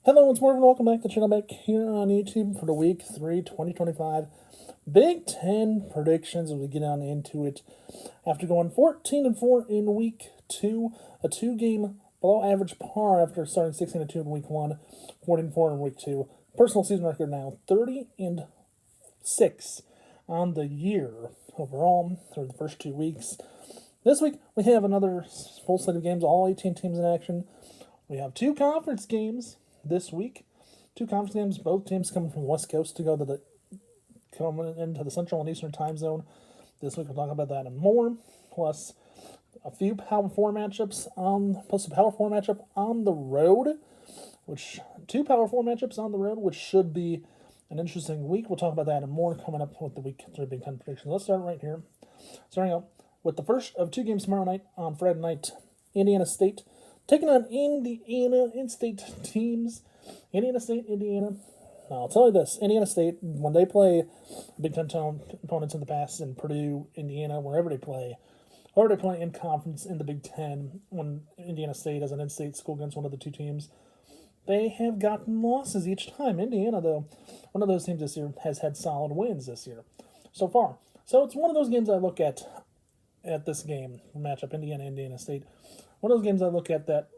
Hello, it's Marvin. Welcome back to the channel back here on YouTube for the week 3, 2025 Big Ten predictions as we get on into it. After going 14-4 in week 2, a 2-game below average par after starting 16-2 in week 1, 14-4 in week 2. Personal season record now 30-6 on the year overall through the first 2 weeks. This week we have another full slate of games, all 18 teams in action. We have 2 conference games this week. 2 conference games, both teams coming from the West Coast to go to coming into the Central and Eastern time zone. This week we'll talk about that and more, plus a few Power 4 matchups plus a Power 4 matchup on the road, which 2 Power 4 matchups on the road, which should be an interesting week. We'll talk about that and more coming up with the week 3 Big Ten predictions. Let's start right here. Starting out with the first of 2 games tomorrow night on Friday night, Indiana State taking on Indiana in-state teams. Indiana State, Indiana. Now, I'll tell you this. Indiana State, when they play Big Ten opponents in the past, in Purdue, Indiana, wherever they play, or they play in conference in the Big Ten, when Indiana State has an in-state school against one of the 2 teams, they have gotten losses each time. Indiana, though, one of those teams this year has had solid wins this year so far. So it's one of those games I look at this game, matchup Indiana State. One of those games I look at that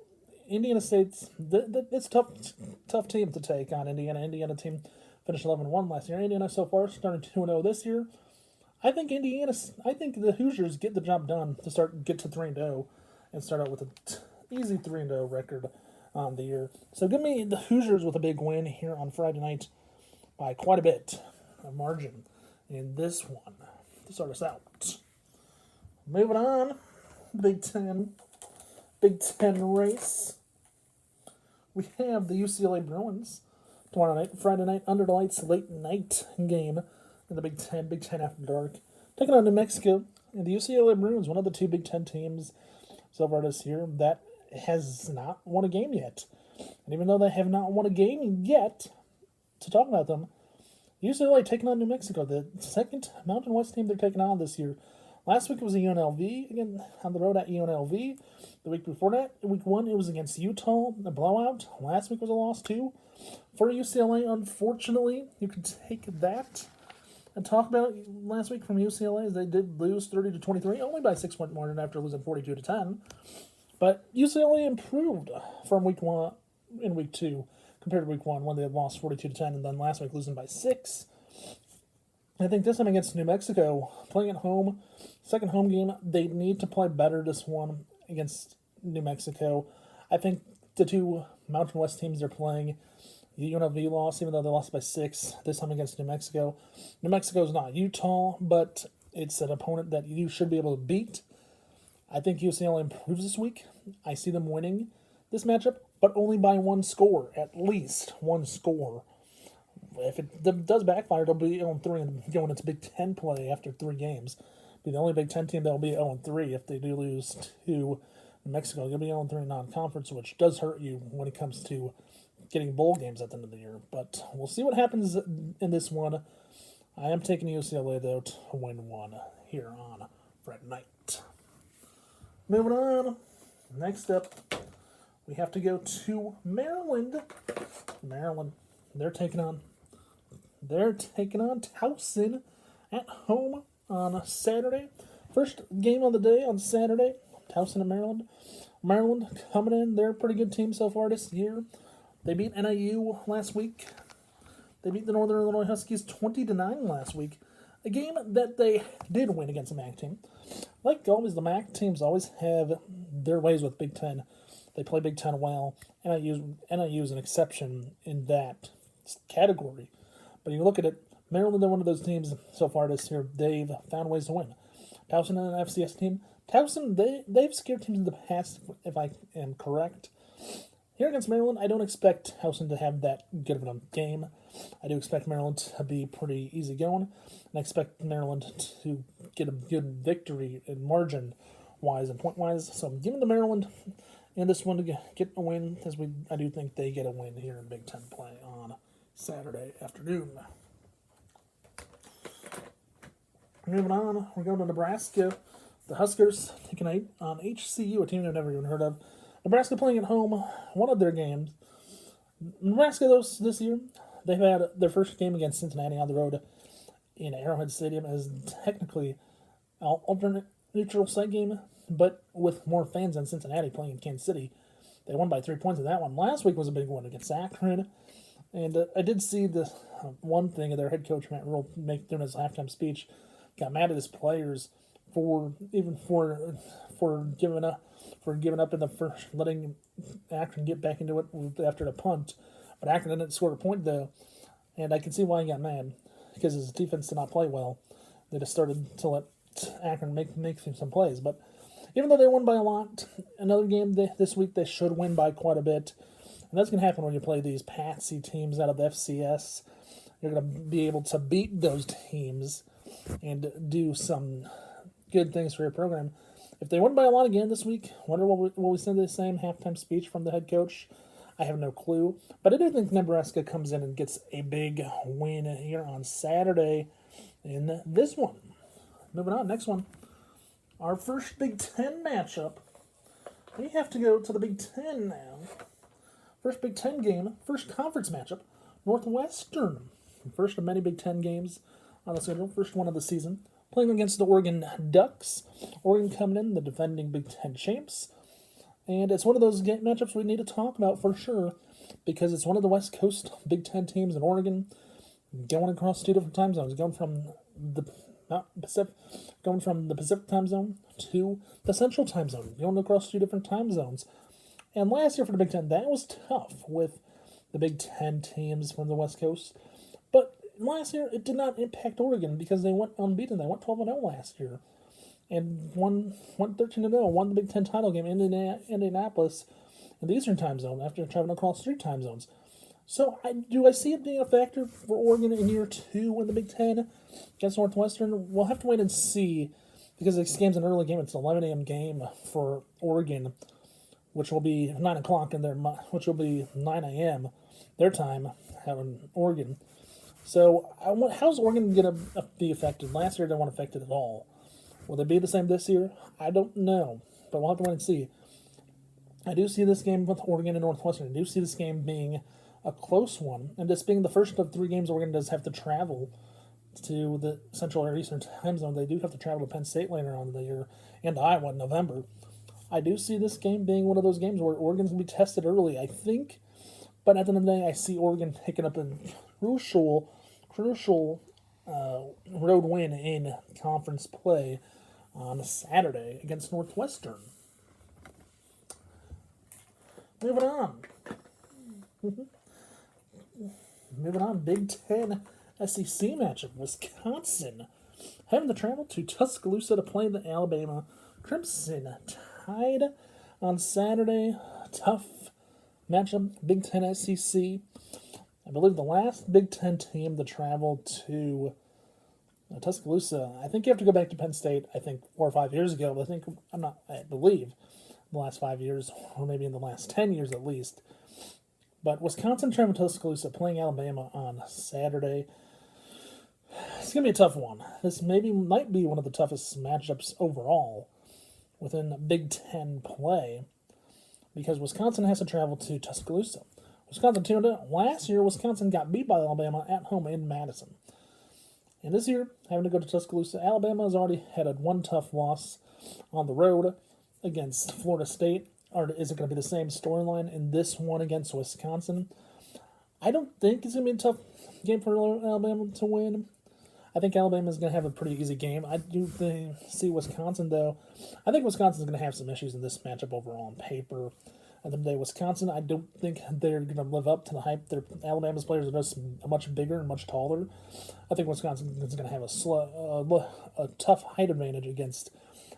Indiana State's it's tough team to take on Indiana. Indiana team finished 11-1 last year. Indiana so far starting 2-0 this year. I think the Hoosiers get the job done to get to 3-0 and start out with an easy 3-0 record on the year. So give me the Hoosiers with a big win here on Friday night by quite a bit of margin in this one to start us out. Moving on, Big Ten race. We have the UCLA Bruins tomorrow night, Friday night, under the lights, late night game in the Big Ten After Dark, taking on New Mexico. And the UCLA Bruins, one of the 2 Big Ten teams so far this year that has not won a game yet. And even though they have not won a game yet, to talk about them, UCLA taking on New Mexico, the second Mountain West team they're taking on this year. Last week it was a UNLV, again, on the road at UNLV. The week before that, week 1, it was against Utah, a blowout. Last week was a loss, too, for UCLA. Unfortunately, you could take that and talk about last week from UCLA, as they did lose 30-23, only by 6-point margin after losing 42-10. But UCLA improved from week 1 in week 2 compared to week 1 when they had lost 42-10, and then last week losing by 6. I think this time against New Mexico, playing at home, second home game, they need to play better this one against New Mexico. I think the 2 Mountain West teams they're playing, the UNLV lost, even though they lost by 6 this time against New Mexico. New Mexico is not Utah, but it's an opponent that you should be able to beat. I think UCLA improves this week. I see them winning this matchup, but only by 1 score, at least 1 score. If it does backfire, they'll be 0-3 and going into Big Ten play after 3 games. Be the only Big Ten team that'll be 0-3 if they do lose to New Mexico. You'll be 0-3 non-conference, which does hurt you when it comes to getting bowl games at the end of the year. But we'll see what happens in this one. I am taking UCLA, though, to win one here on Friday night. Moving on. Next up, we have to go to Maryland. They're taking on Towson at home on Saturday. First game of the day on Saturday. Towson and Maryland. Maryland coming in. They're a pretty good team so far this year. They beat NIU last week. They beat the Northern Illinois Huskies 20-9 last week. A game that they did win against the MAC team. Like always, the MAC teams always have their ways with Big Ten. They play Big Ten well. NIU is an exception in that category. But you look at it, Maryland, they're one of those teams so far this year, they've found ways to win. Towson and an FCS team. Towson, they've scared teams in the past, if I am correct. Here against Maryland, I don't expect Towson to have that good of a game. I do expect Maryland to be pretty easy going, and I expect Maryland to get a good victory in margin-wise and point-wise. So I'm giving to Maryland in this one to get a win, as I do think they get a win here in Big Ten play on Saturday afternoon. Moving on, we're going to Nebraska. The Huskers taking on HCU, a team I've never even heard of. Nebraska playing at home, one of their games. Nebraska, this year, they've had their first game against Cincinnati on the road in Arrowhead Stadium as technically an alternate neutral site game, but with more fans than Cincinnati playing in Kansas City. They won by 3 points in that one. Last week was a big one against Akron. And I did see the one thing of their head coach, Matt Rule, make during his halftime speech, got mad at his players for giving up in the first, letting Akron get back into it after the punt. But Akron didn't score a point, though. And I can see why he got mad, because his defense did not play well. They just started to let Akron make some plays. But even though they won by a lot, another game this week they should win by quite a bit. And that's going to happen when you play these patsy teams out of the FCS. You're going to be able to beat those teams and do some good things for your program. If they win by a lot again this week, wonder will we send the same halftime speech from the head coach? I have no clue. But I do think Nebraska comes in and gets a big win here on Saturday in this one. Moving on, next one. Our first Big Ten matchup. We have to go to the Big Ten now. First Big Ten game, first conference matchup, Northwestern. First of many Big Ten games on the schedule, first one of the season. Playing against the Oregon Ducks. Oregon coming in, the defending Big Ten champs. And it's one of those matchups we need to talk about for sure, because it's one of the West Coast Big Ten teams in Oregon, going across 2 different time zones, going from the Pacific time zone to the Central time zone, going across 2 different time zones. And last year for the Big Ten, that was tough with the Big Ten teams from the West Coast. But last year, it did not impact Oregon because they went unbeaten. They went 12-0 last year and won 13-0, won the Big Ten title game in Indianapolis in the Eastern time zone after traveling across 3 time zones. So do I see it being a factor for Oregon in year 2 in the Big Ten against Northwestern? We'll have to wait and see, because this game's an early game. It's an 11 a.m. game for Oregon, which will be 9 o'clock which will be 9 a.m. their time out in Oregon. So how's Oregon going to be affected? Last year they weren't affected at all. Will they be the same this year? I don't know, but we'll have to wait and see. I do see this game with Oregon and Northwestern. I do see this game being a close one, and this being the first of 3 games Oregon does have to travel to the Central or Eastern time zone. They do have to travel to Penn State later on in the year and Iowa in November. I do see this game being one of those games where Oregon's going to be tested early, I think. But at the end of the day, I see Oregon picking up a crucial road win in conference play on Saturday against Northwestern. Moving on, Big Ten SEC matchup. Wisconsin having to travel to Tuscaloosa to play the Alabama Crimson Tide on Saturday. Tough matchup, Big Ten SEC. I believe the last Big Ten team to travel to Tuscaloosa, I think you have to go back to Penn State, 4 or 5 years ago. I believe the last 5 years, or maybe in the last 10 years at least. But Wisconsin traveling to Tuscaloosa, playing Alabama on Saturday. It's going to be a tough one. This might be one of the toughest matchups overall within Big Ten play, because Wisconsin has to travel to Tuscaloosa. Wisconsin tuned in. Last year, Wisconsin got beat by Alabama at home in Madison. And this year, having to go to Tuscaloosa, Alabama has already had one tough loss on the road against Florida State. Or is it going to be the same storyline in this one against Wisconsin? I don't think it's going to be a tough game for Alabama to win. I think Alabama is going to have a pretty easy game. I do see Wisconsin, though. I think Wisconsin is going to have some issues in this matchup overall on paper. At the end of the day, Wisconsin, I don't think they're going to live up to the hype. Alabama's players are just much bigger and much taller. I think Wisconsin is going to have a tough height advantage against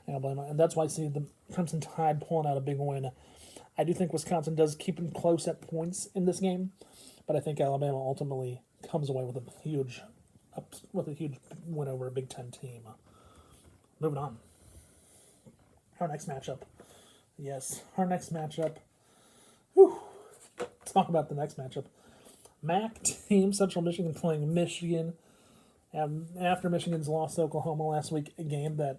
Alabama, and that's why I see the Crimson Tide pulling out a big win. I do think Wisconsin does keep them close at points in this game, but I think Alabama ultimately comes away with a huge win over a Big Ten team. Moving on. Our next matchup. Yes, our next matchup. Whew. Talk about the next matchup. MAC team, Central Michigan playing Michigan. After Michigan's lost to Oklahoma last week, a game that,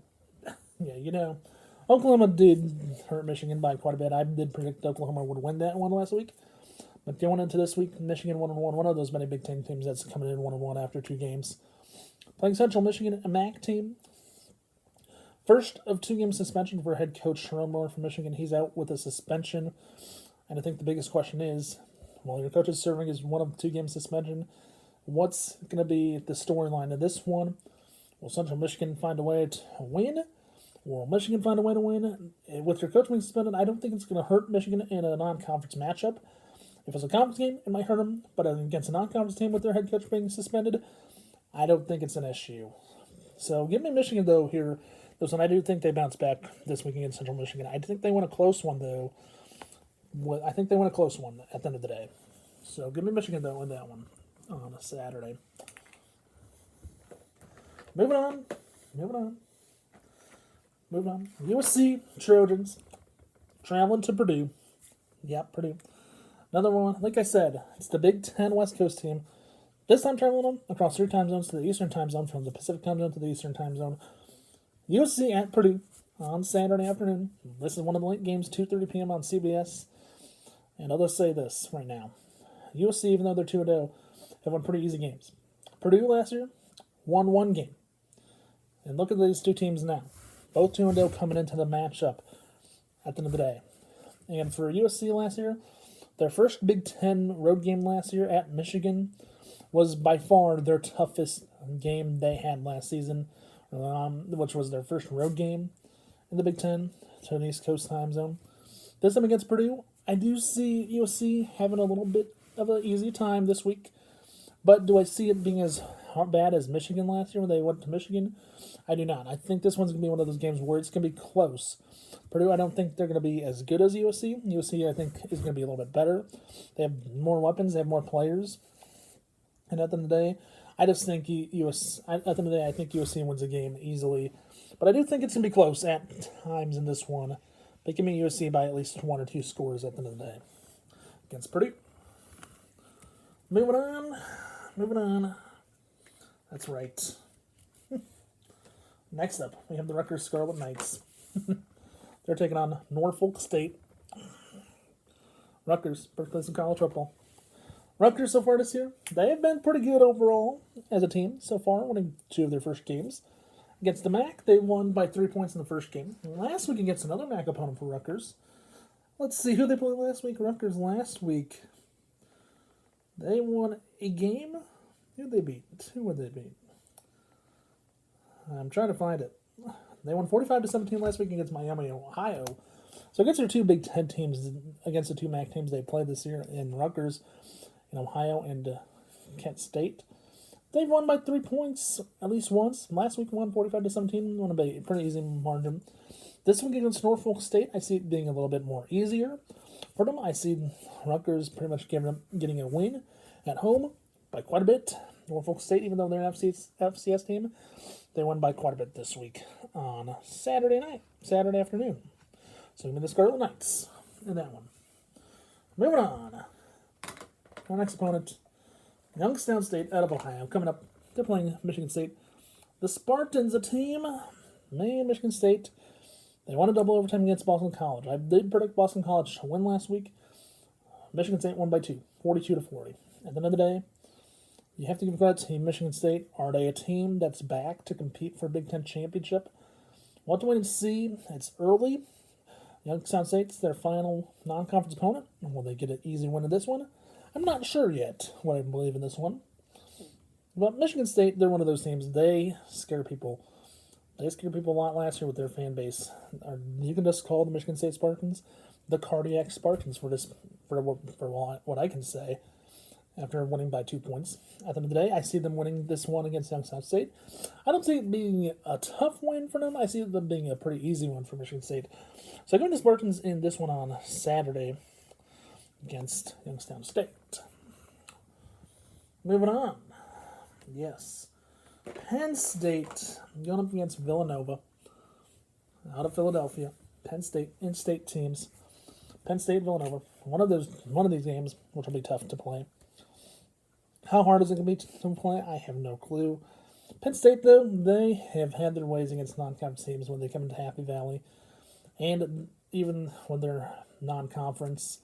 Oklahoma did hurt Michigan by quite a bit. I did predict Oklahoma would win that one last week. But going into this week, Michigan 1-1, one of those many Big Ten teams that's coming in 1-1 after 2 games. Playing Central Michigan, a MAC team. First of 2-game suspension for head coach Sherrone Moore from Michigan. He's out with a suspension. And I think the biggest question is, while your coach is serving as one of 2-game suspension, what's going to be the storyline of this one? Will Central Michigan find a way to win? Will Michigan find a way to win? With your coach being suspended, I don't think it's going to hurt Michigan in a non-conference matchup. If it's a conference game, it might hurt them, but against a non-conference team with their head coach being suspended, I don't think it's an issue. So give me Michigan, though, here. Listen, I do think they bounce back this week against Central Michigan. I think they win a close one, though. I think they win a close one at the end of the day. So give me Michigan, though, in that one on a Saturday. Moving on. USC Trojans traveling to Purdue. Yep, Purdue. Another one, like I said, it's the Big Ten West Coast team. This time traveling across 3 time zones to the Eastern time zone, from the Pacific time zone to the Eastern time zone. USC at Purdue on Saturday afternoon. This is one of the late games, 2:30 p.m. on CBS. And I'll just say this right now. USC, even though they're 2-0, have won pretty easy games. Purdue last year won 1 game. And look at these 2 teams now. Both 2-0 coming into the matchup at the end of the day. And for USC last year, their first Big Ten road game last year at Michigan was by far their toughest game they had last season, which was their first road game in the Big Ten to an East Coast time zone. This time against Purdue, I do see USC having a little bit of an easy time this week, but do I see it being as bad as Michigan last year when they went to Michigan? I do not. I think this one's going to be one of those games where it's going to be close. Purdue, I don't think they're going to be as good as USC. USC, I think, is going to be a little bit better. They have more weapons. They have more players. And at the end of the day, I just think I think USC wins the game easily. But I do think it's going to be close at times in this one. But give me USC by at least 1 or 2 scores at the end of the day against Purdue. Moving on. That's right. Next up, we have the Rutgers Scarlet Knights. They're taking on Norfolk State. Rutgers, birthplace of college football. Rutgers so far this year, they have been pretty good overall as a team so far, winning 2 of their first games. Against the MAC, they won by 3 points in the first game. Last week against another MAC opponent for Rutgers. Let's see who they played last week. Rutgers last week, they won a game. Who would they beat? I'm trying to find it. They won 45-17 last week against Miami, Ohio. So against their 2 Big Ten teams, against the 2 MAC teams they played this year in Rutgers, in Ohio, and Kent State, they've won by 3 points at least once. Last week won 45-17, won by a pretty easy margin. This week against Norfolk State, I see it being a little bit more easier for them. I see Rutgers pretty much getting a win at home by quite a bit. Norfolk State, even though they're an FCS team, they won by quite a bit this week on Saturday afternoon. So give me the Scarlet Knights in that one. Moving on. Our next opponent, Youngstown State out of Ohio, coming up. They're playing Michigan State. The Spartans, a team. Michigan State. They won a double overtime against Boston College. I did predict Boston College to win last week. Michigan State won by 2, 42-40. At the end of the day, you have to give credit to Michigan State. Are they a team that's back to compete for a Big Ten championship? We'll have to wait and see. It's early. Youngstown State's their final non-conference opponent. Will they get an easy win in this one? I'm not sure yet what I believe in this one. But Michigan State, they're one of those teams. They scare people. They scared people a lot last year with their fan base. You can just call the Michigan State Spartans the cardiac Spartans for what I can say. After winning by 2 points. At the end of the day, I see them winning this one against Youngstown State. I don't see it being a tough win for them. I see them being a pretty easy one for Michigan State. So I'm going to Spartans in this one on Saturday against Youngstown State. Moving on. Yes. Penn State going up against Villanova out of Philadelphia. Penn State in-state teams. Penn State, Villanova. One of these games, which will be tough to play. How hard is it going to be to play? I have no clue. Penn State, though, they have had their ways against non-conference teams when they come into Happy Valley. And even when they're non-conference,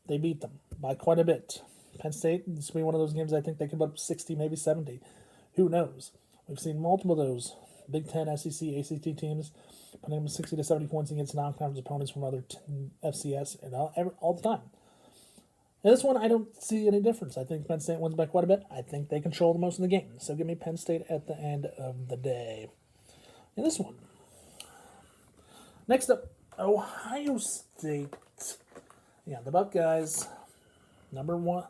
They beat them by quite a bit. Penn State, this will be one of those games I think they could put up 60, maybe 70. Who knows? We've seen multiple of those Big Ten, SEC, ACT teams putting up 60 to 70 points against non-conference opponents from other FCS and all the time. And this one, I don't see any difference. I think Penn State wins by quite a bit. I think they control the most of the game. So give me Penn State at the end of the day. And this one. Next up, Ohio State. Yeah, the Buckeyes, number one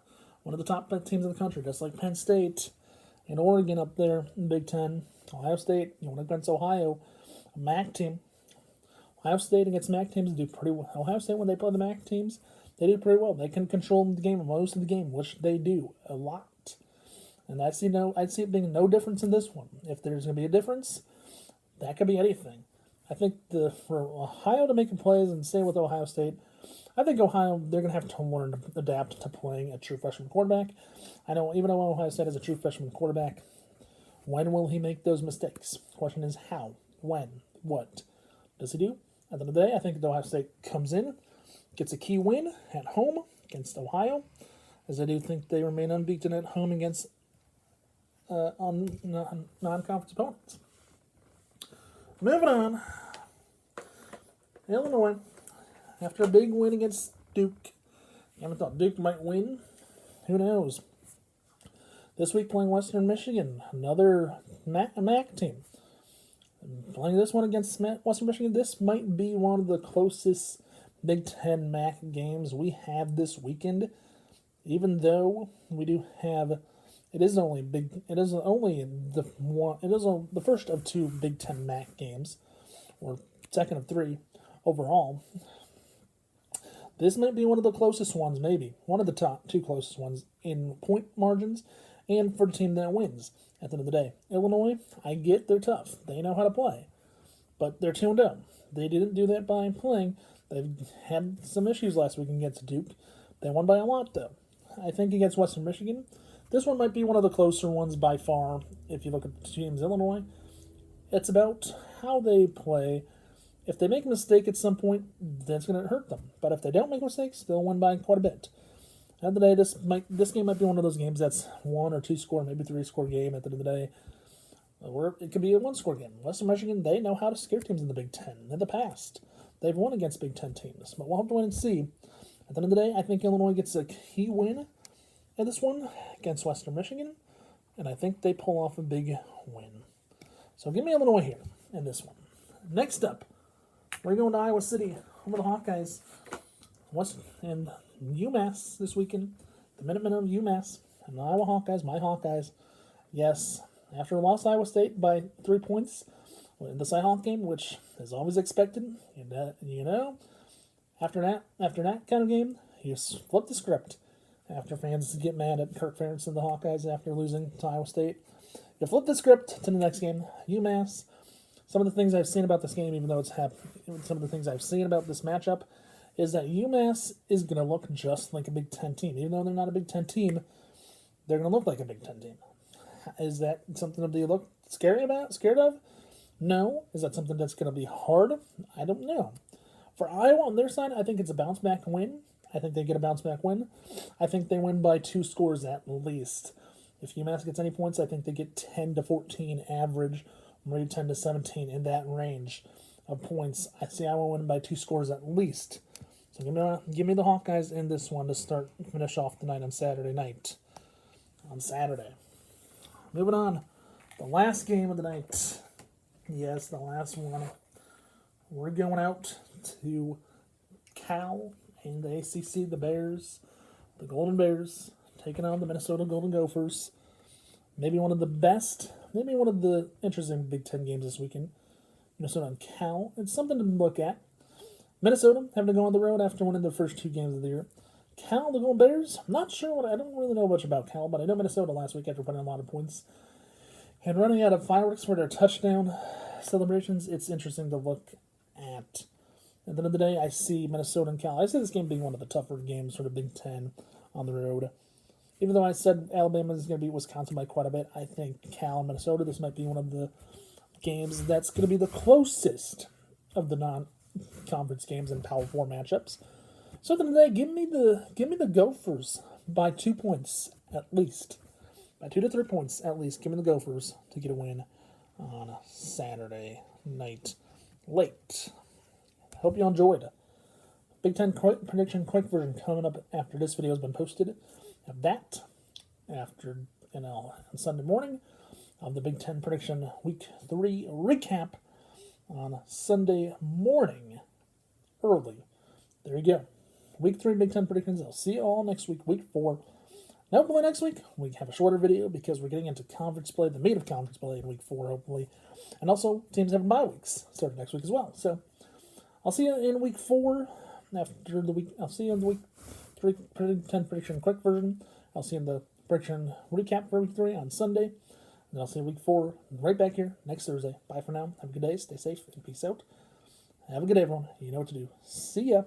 of the top teams in the country, just like Penn State and Oregon up there in Big Ten. Ohio State, you want against Ohio, a MAC team. Ohio State against MAC teams do pretty well. Ohio State, when they play the MAC teams, they do pretty well. They can control the game, most of the game, which they do a lot. And I see it being no difference in this one. If there's going to be a difference, that could be anything. I think for Ohio to make plays and stay with Ohio State, I think Ohio, they're going to have to learn to adapt to playing a true freshman quarterback. I know, even though Ohio State has a true freshman quarterback, when will he make those mistakes? The question is how, when, what does he do? At the end of the day, I think Ohio State comes in, gets a key win at home against Ohio, as I do think they remain unbeaten at home against non-conference opponents. Moving on, Illinois, after a big win against Duke, I thought Duke might win. Who knows? This week playing Western Michigan, another MAC team. Playing this one against Western Michigan, this might be one of the closest Big Ten MAC games we have this weekend. Even though we do have, it is only the first of two Big Ten MAC games, or second of three overall. This might be one of the closest ones, maybe one of the top two closest ones in point margins, and for the team that wins. At the end of the day, Illinois, I get they're tough. They know how to play, but they're tuned up. They didn't do that by playing. They've had some issues last week against Duke. They won by a lot, though. I think against Western Michigan, this one might be one of the closer ones by far. If you look at the teams, Illinois, it's about how they play. If they make a mistake at some point, that's going to hurt them. But if they don't make mistakes, they'll win by quite a bit. At the end of the day, this game might be one of those games that's 1 or 2 score, maybe 3 score game at the end of the day. Or it could be a 1 score game. Western Michigan, they know how to scare teams in the Big Ten in the past. They've won against Big Ten teams, but we'll have to wait and see. At the end of the day, I think Illinois gets a key win in this one against Western Michigan, and I think they pull off a big win. So give me Illinois here in this one. Next up, we're going to Iowa City, home of the Hawkeyes. And UMass this weekend, the Minutemen of UMass, and the Iowa Hawkeyes, my Hawkeyes. Yes, after a loss to Iowa State by 3 points in the Cyhawk game, which is always expected, after that kind of game, you flip the script. After fans get mad at Kirk Ferentz and the Hawkeyes after losing to Iowa State, you flip the script to the next game, UMass. Some of the things I've seen about this game, even though some of the things I've seen about this matchup, is that UMass is going to look just like a Big Ten team. Even though they're not a Big Ten team, they're going to look like a Big Ten team. Is that something that you look scared of? No. Is that something that's going to be hard? I don't know. For Iowa on their side, I think it's a bounce-back win. I think they get a bounce-back win. I think they win by 2 scores at least. If UMass gets any points, I think they get 10 to 14 average, maybe 10 to 17 in that range of points. I see Iowa win by 2 scores at least. So give me the Hawkeyes in this one to finish off the night on Saturday night. Moving on. The last game of the night. Yes, the last one. We're going out to Cal and the ACC, the Bears, the Golden Bears, taking on the Minnesota Golden Gophers. Maybe one of the interesting Big Ten games this weekend. Minnesota and Cal. It's something to look at. Minnesota having to go on the road after winning their first 2 games of the year. Cal, the Golden Bears, I'm not sure I don't really know much about Cal, but I know Minnesota last week after putting a lot of points and running out of fireworks for their touchdown celebrations. It's interesting to look at. At the end of the day, I see Minnesota and Cal. I see this game being one of the tougher games for the Big Ten on the road. Even though I said Alabama is going to beat Wisconsin by quite a bit, I think Cal and Minnesota, this might be one of the games that's going to be the closest of the non-conference games and Power 4 matchups. So then today, give me the Gophers by 2 points at least, by 2 to 3 points at least. Give me the Gophers to get a win on a Saturday night late. Hope you enjoyed. Big Ten prediction quick version coming up after this video has been posted. Have that after on Sunday morning of the Big Ten prediction week 3 recap on Sunday morning early. There you go. Week 3 Big Ten predictions. I'll see you all next week, week 4. And hopefully next week we have a shorter video because we're getting into conference play, the meat of conference play in week 4, hopefully. And also teams having bye weeks starting next week as well. So I'll see you in week 4 after the week. I'll see you in the week 3 Big Ten prediction quick version. I'll see you in the prediction recap for week 3 on Sunday. And I'll see you in week 4 right back here next Thursday. Bye for now. Have a good day. Stay safe and peace out. Have a good day, everyone. You know what to do. See ya.